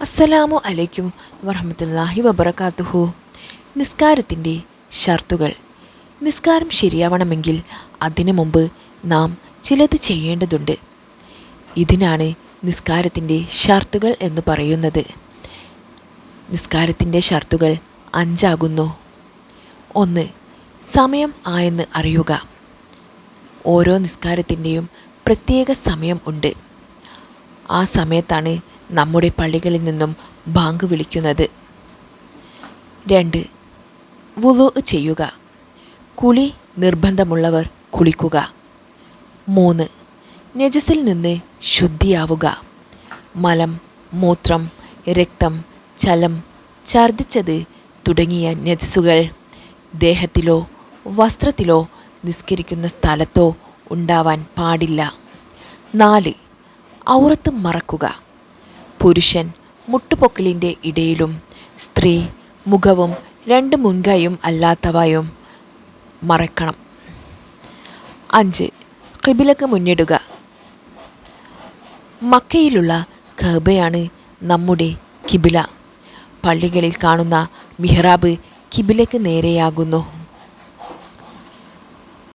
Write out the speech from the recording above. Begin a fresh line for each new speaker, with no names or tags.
അസ്സലാമു അലൈക്കും വറഹ്മത്തുള്ളാഹി വബറകാതുഹു. നിസ്കാരത്തിൻ്റെ ഷർത്തുകൾ. നിസ്കാരം ശരിയാവണമെങ്കിൽ അതിനു മുമ്പ് നാം ചിലത് ചെയ്യേണ്ടതുണ്ട്. ഇതിനാണ് നിസ്കാരത്തിൻ്റെ ഷർത്തുകൾ എന്ന് പറയുന്നത്. നിസ്കാരത്തിൻ്റെ ഷർത്തുകൾ 5 ആകുന്നു. 1. സമയം ആയെന്ന് അറിയുക. ഓരോ നിസ്കാരത്തിൻ്റെയും പ്രത്യേക സമയം ഉണ്ട്. ആ സമയത്താണ് നമ്മുടെ പള്ളികളിൽ നിന്നും ബാങ്ക് വിളിക്കുന്നത്. 2. വുളു ചെയ്യുക. കുളി നിർബന്ധമുള്ളവർ കുളിക്കുക. 3. നജസിൽ നിന്ന് ശുദ്ധിയാവുക. മലം, മൂത്രം, രക്തം, ചലം, ഛർദ്ദിച്ചത് തുടങ്ങിയ നജസുകൾ ദേഹത്തിലോ വസ്ത്രത്തിലോ നിസ്കരിക്കുന്ന സ്ഥലത്തോ ഉണ്ടാവാൻ പാടില്ല. 4. ഔറത്ത് മറക്കുക. പുരുഷൻ മുട്ടുപൊക്കിളിൻ്റെ ഇടയിലും സ്ത്രീ മുഖവും 2 മുൻകൈയും അല്ലാത്തവയും മറക്കണം. 5. ഖിബിലക്ക് മുന്നിടുക. മക്കയിലുള്ള കഅബയാണ് നമ്മുടെ കിബില. പള്ളികളിൽ കാണുന്ന മിഹ്റാബ് കിബിലക്ക് നേരെയാകുന്നു.